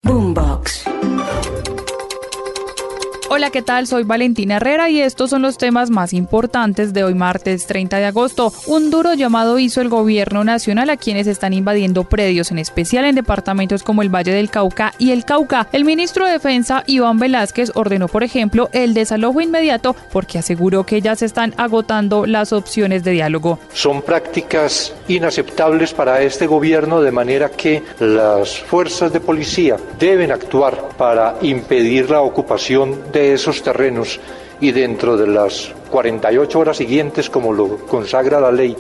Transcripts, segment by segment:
Boombox. Hola, ¿qué tal? Soy Valentina Herrera y estos son los temas más importantes de hoy martes 30 de agosto. Un duro llamado hizo el gobierno nacional a quienes están invadiendo predios, en especial en departamentos como el Valle del Cauca y el Cauca. El ministro de Defensa, Iván Velázquez, ordenó, por ejemplo, el desalojo inmediato porque aseguró que ya se están agotando las opciones de diálogo. Son prácticas inaceptables para este gobierno, de manera que las fuerzas de policía deben actuar para impedir la ocupación de esos terrenos y dentro de las 48 horas siguientes, como lo consagra la ley,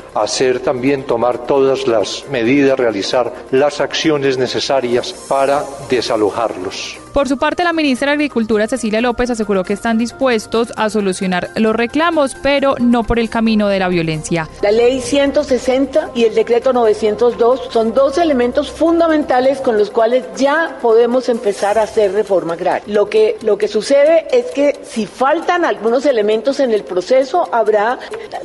tomar todas las medidas, realizar las acciones necesarias para desalojarlos. Por su parte, la ministra de Agricultura, Cecilia López, aseguró que están dispuestos a solucionar los reclamos, pero no por el camino de la violencia. La ley 160 y el decreto 902 son dos elementos fundamentales con los cuales ya podemos empezar a hacer reforma agraria. Lo que sucede es que si faltan algunos elementos en el proceso, habrá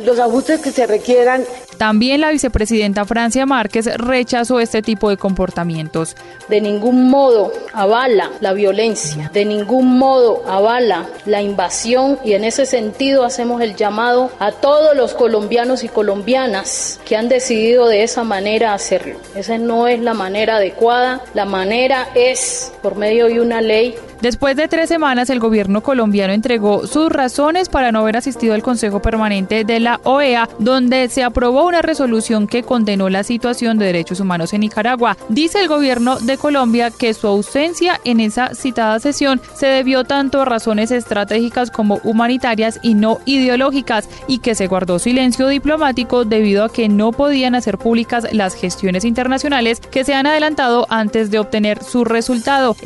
los ajustes que se requieran. También la vicepresidenta Francia Márquez rechazó este tipo de comportamientos. De ningún modo avala la violencia, de ningún modo avala la invasión, y en ese sentido hacemos el llamado a todos los colombianos y colombianas que han decidido de esa manera hacerlo. Esa no es la manera adecuada, la manera es por medio de una ley. Después de 3 semanas, el gobierno colombiano entregó sus razones para no haber asistido al Consejo Permanente de la OEA, donde se aprobó una resolución que condenó la situación de derechos humanos en Nicaragua. Dice el gobierno de Colombia que su ausencia en esa citada sesión se debió tanto a razones estratégicas como humanitarias y no ideológicas, y que se guardó silencio diplomático debido a que no podían hacer públicas las gestiones internacionales que se han adelantado antes de obtener su resultado.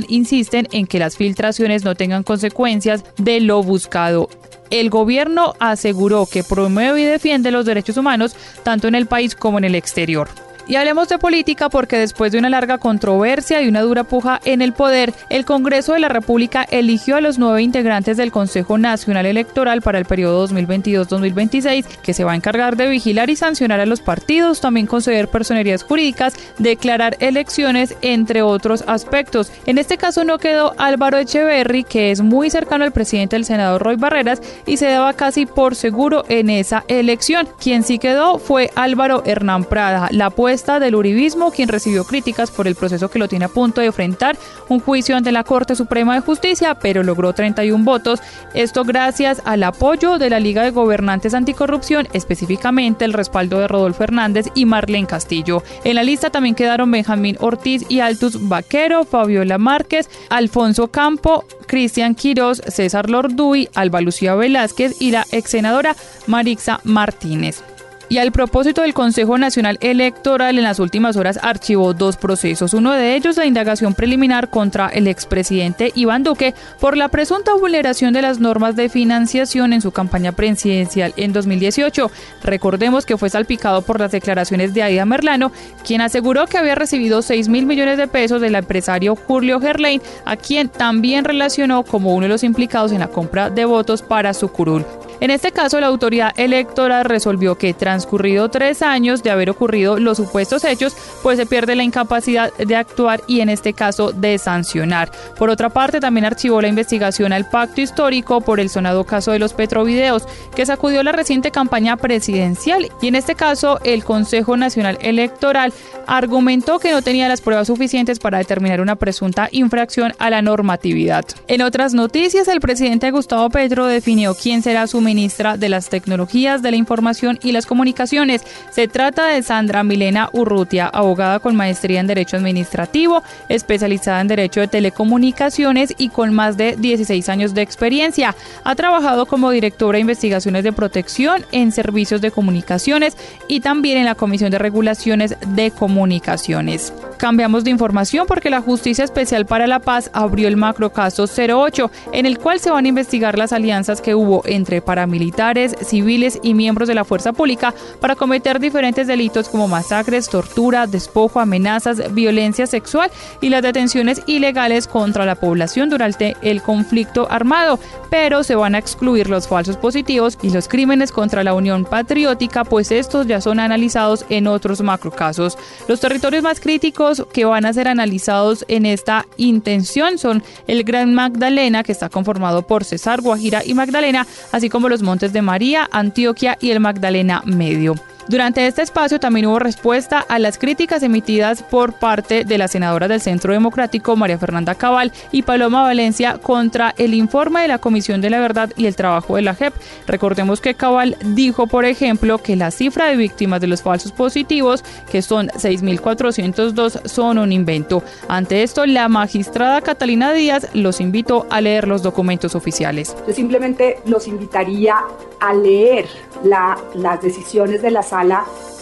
Insisten en que las filtraciones no tengan consecuencias de lo buscado. El gobierno aseguró que promueve y defiende los derechos humanos tanto en el país como en el exterior. Y hablemos de política porque después de una larga controversia y una dura puja en el poder, el Congreso de la República eligió a los 9 integrantes del Consejo Nacional Electoral para el periodo 2022-2026, que se va a encargar de vigilar y sancionar a los partidos, también conceder personerías jurídicas, declarar elecciones, entre otros aspectos. En este caso no quedó Álvaro Echeverry, que es muy cercano al presidente del Senado, Roy Barreras, y se daba casi por seguro en esa elección. Quien sí quedó fue Álvaro Hernán Prada, la apuesta del uribismo, quien recibió críticas por el proceso que lo tiene a punto de enfrentar un juicio ante la Corte Suprema de Justicia, pero logró 31 votos, esto gracias al apoyo de la Liga de Gobernantes Anticorrupción, específicamente el respaldo de Rodolfo Hernández y Marlene Castillo. En la lista también quedaron Benjamín Ortiz y Altus Vaquero, Fabiola Márquez, Alfonso Campo, Cristian Quirós, César Lorduy, Alba Lucía Velázquez y la ex senadora Marixa Martínez. Y al propósito, del Consejo Nacional Electoral en las últimas horas archivó 2 procesos. Uno de ellos, la indagación preliminar contra el expresidente Iván Duque por la presunta vulneración de las normas de financiación en su campaña presidencial en 2018. Recordemos que fue salpicado por las declaraciones de Aida Merlano, quien aseguró que había recibido 6.000 millones de pesos del empresario Julio Gerlain, a quien también relacionó como uno de los implicados en la compra de votos para su curul. En este caso, la autoridad electoral resolvió que transcurrido 3 años de haber ocurrido los supuestos hechos, pues se pierde la incapacidad de actuar y en este caso de sancionar. Por otra parte, también archivó la investigación al pacto histórico por el sonado caso de los Petrovideos, que sacudió la reciente campaña presidencial, y en este caso el Consejo Nacional Electoral argumentó que no tenía las pruebas suficientes para determinar una presunta infracción a la normatividad. En otras noticias, el presidente Gustavo Petro definió quién será su ministra de las Tecnologías de la Información y las Comunicaciones. Se trata de Sandra Milena Urrutia, abogada con maestría en Derecho Administrativo, especializada en Derecho de Telecomunicaciones y con más de 16 años de experiencia. Ha trabajado como directora de investigaciones de protección en servicios de comunicaciones y también en la Comisión de Regulaciones de Comunicaciones. Cambiamos de información porque la Justicia Especial para la Paz abrió el macrocaso 08, en el cual se van a investigar las alianzas que hubo entre paramilitares, civiles y miembros de la fuerza pública para cometer diferentes delitos como masacres, tortura, despojo, amenazas, violencia sexual y las detenciones ilegales contra la población durante el conflicto armado. Pero se van a excluir los falsos positivos y los crímenes contra la Unión Patriótica, pues estos ya son analizados en otros macrocasos. Los territorios más críticos objetivos que van a ser analizados en esta intención son el Gran Magdalena, que está conformado por Cesar, Guajira y Magdalena, así como los Montes de María, Antioquia y el Magdalena Medio. Durante este espacio también hubo respuesta a las críticas emitidas por parte de la senadora del Centro Democrático, María Fernanda Cabal, y Paloma Valencia contra el informe de la Comisión de la Verdad y el trabajo de la JEP. Recordemos que Cabal dijo, por ejemplo, que la cifra de víctimas de los falsos positivos, que son 6.402, son un invento. Ante esto, la magistrada Catalina Díaz los invitó a leer los documentos oficiales. Yo simplemente los invitaría a leer las decisiones de la sala,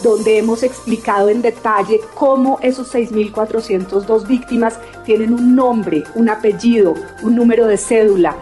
donde hemos explicado en detalle cómo esos 6.402 víctimas tienen un nombre, un apellido, un número de cédula,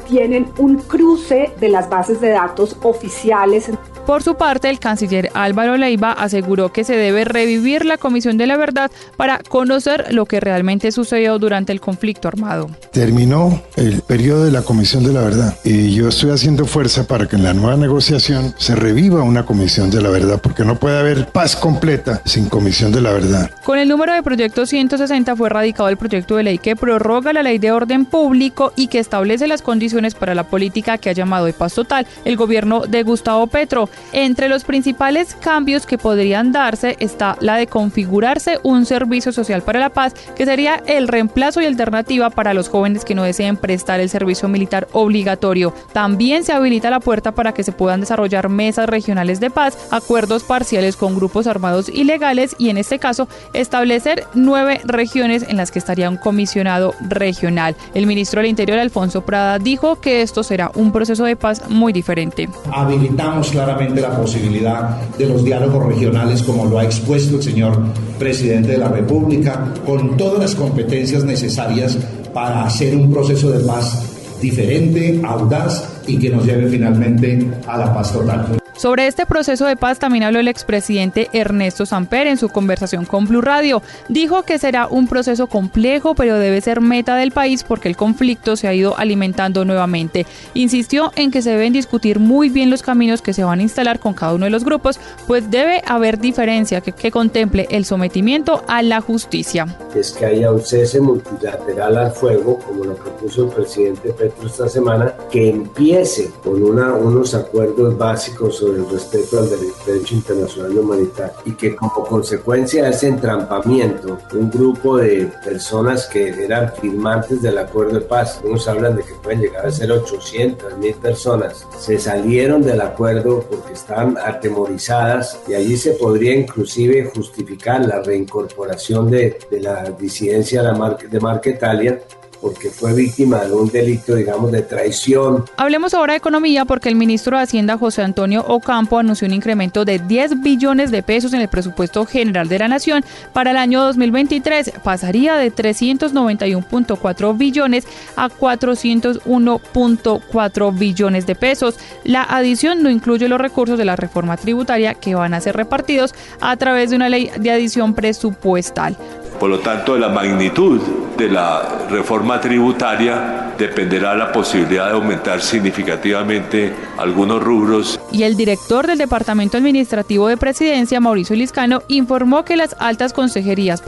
tienen un cruce de las bases de datos oficiales. Por su parte, el canciller Álvaro Leiva aseguró que se debe revivir la Comisión de la Verdad para conocer lo que realmente sucedió durante el conflicto armado. Terminó el periodo de la Comisión de la Verdad y yo estoy haciendo fuerza para que en la nueva negociación se reviva una Comisión de la Verdad, porque no puede haber paz completa sin Comisión de la Verdad. Con el número de proyecto 160 fue radicado el proyecto de ley que prorroga la Ley de Orden Público y que establece las condiciones para la política que ha llamado de paz total el gobierno de Gustavo Petro. Entre los principales cambios que podrían darse está la de configurarse un servicio social para la paz, que sería el reemplazo y alternativa para los jóvenes que no deseen prestar el servicio militar obligatorio. También se habilita la puerta para que se puedan desarrollar mesas regionales de paz, acuerdos parciales con grupos armados ilegales y, en este caso, establecer 9 regiones en las que estaría un comisionado regional. El ministro del Interior, Alfonso Prada, dijo que esto será un proceso de paz muy diferente. Habilitamos claramente la posibilidad de los diálogos regionales, como lo ha expuesto el señor presidente de la República, con todas las competencias necesarias para hacer un proceso de paz diferente, audaz y que nos lleve finalmente a la paz total. Sobre este proceso de paz también habló el expresidente Ernesto Samper en su conversación con Blue Radio. Dijo que será un proceso complejo, pero debe ser meta del país porque el conflicto se ha ido alimentando nuevamente. Insistió en que se deben discutir muy bien los caminos que se van a instalar con cada uno de los grupos, pues debe haber diferencia que contemple el sometimiento a la justicia. Es que haya un cese multilateral al fuego, como lo propuso el presidente Petro esta semana, que empiece con unos acuerdos básicos sobre el respeto al derecho internacional humanitario, y que como consecuencia de ese entrampamiento, un grupo de personas que eran firmantes del acuerdo de paz, unos hablan de que pueden llegar a ser 800.000 personas, se salieron del acuerdo porque estaban atemorizadas, y allí se podría inclusive justificar la reincorporación de la disidencia de Marquetalia, porque fue víctima de un delito, digamos, de traición. Hablemos ahora de economía, porque el ministro de Hacienda, José Antonio Ocampo, anunció un incremento de 10 billones de pesos en el presupuesto general de la Nación para el año 2023. Pasaría de 391.4 billones a 401.4 billones de pesos. La adición no incluye los recursos de la reforma tributaria que van a ser repartidos a través de una ley de adición presupuestal. Por lo tanto, de la magnitud de la reforma tributaria dependerá la posibilidad de aumentar significativamente algunos rubros. Y el director del Departamento Administrativo de Presidencia, Mauricio Liscano, informó que las altas consejerías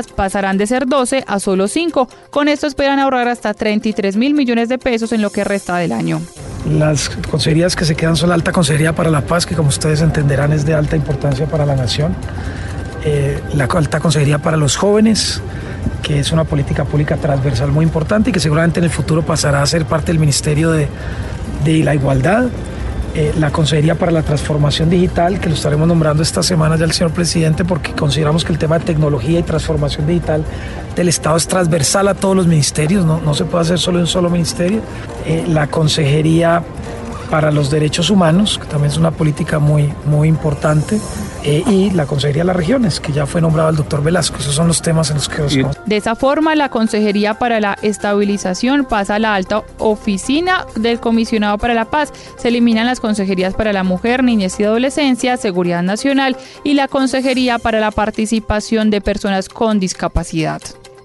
pasarán de ser 12 a solo 5. Con esto esperan ahorrar hasta 33.000 millones de pesos en lo que resta del año. Las consejerías que se quedan son la Alta Consejería para la Paz, que como ustedes entenderán es de alta importancia para la nación. La Alta Consejería para los Jóvenes, que es una política pública transversal muy importante y que seguramente en el futuro pasará a ser parte del Ministerio de la Igualdad. La Consejería para la Transformación Digital, que lo estaremos nombrando esta semana ya el señor presidente, porque consideramos que el tema de tecnología y transformación digital del Estado es transversal a todos los ministerios, no se puede hacer solo en un solo ministerio. La Consejería para los Derechos Humanos, que también es una política muy, muy importante, y la Consejería de las Regiones, que ya fue nombrado el doctor Velasco. Esos son los temas en los que... De esa forma, la Consejería para la Estabilización pasa a la alta oficina del Comisionado para la Paz. Se eliminan las consejerías para la Mujer, Niñez y Adolescencia, Seguridad Nacional y la Consejería para la Participación de Personas con Discapacidad.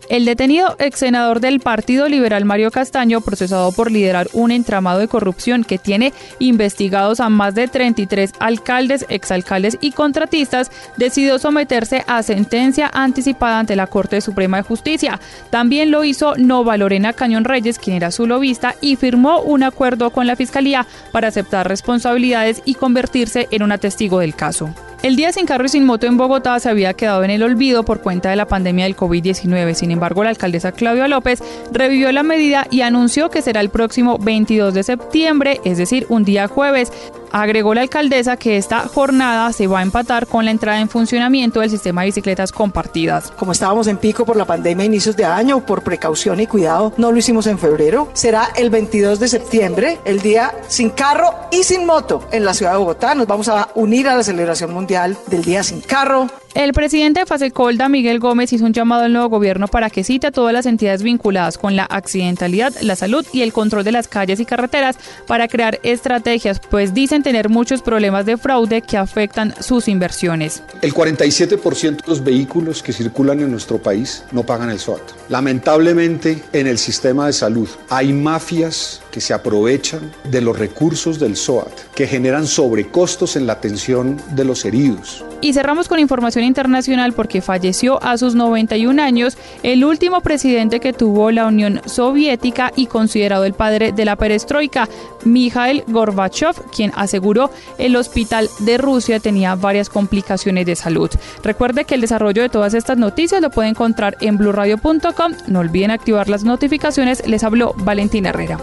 El detenido ex senador del Partido Liberal Mario Castaño, procesado por liderar un entramado de corrupción que tiene investigados a más de 33 alcaldes, exalcaldes y contratistas, decidió someterse a sentencia anticipada ante la Corte Suprema de Justicia. También lo hizo Nova Lorena Cañón Reyes, quien era su lobista, y firmó un acuerdo con la Fiscalía para aceptar responsabilidades y convertirse en una testigo del caso. El Día Sin Carro y Sin Moto en Bogotá se había quedado en el olvido por cuenta de la pandemia del COVID-19. Sin embargo, la alcaldesa Claudia López revivió la medida y anunció que será el próximo 22 de septiembre, es decir, un día jueves. Agregó la alcaldesa que esta jornada se va a empatar con la entrada en funcionamiento del sistema de bicicletas compartidas. Como estábamos en pico por la pandemia a inicios de año, por precaución y cuidado, no lo hicimos en febrero. Será el 22 de septiembre, el día sin carro y sin moto en la ciudad de Bogotá. Nos vamos a unir a la celebración mundial del Día Sin Carro. El presidente de Fasecolda, Miguel Gómez, hizo un llamado al nuevo gobierno para que cite a todas las entidades vinculadas con la accidentalidad, la salud y el control de las calles y carreteras para crear estrategias, pues dicen tener muchos problemas de fraude que afectan sus inversiones. El 47% de los vehículos que circulan en nuestro país no pagan el SOAT. Lamentablemente, en el sistema de salud hay mafias que se aprovechan de los recursos del SOAT, que generan sobrecostos en la atención de los heridos. Y cerramos con información internacional porque falleció a sus 91 años el último presidente que tuvo la Unión Soviética y considerado el padre de la perestroika, Mikhail Gorbachev, quien aseguró el hospital de Rusia tenía varias complicaciones de salud. Recuerde que el desarrollo de todas estas noticias lo puede encontrar en blurradio.com. No olviden activar las notificaciones. Les habló Valentina Herrera.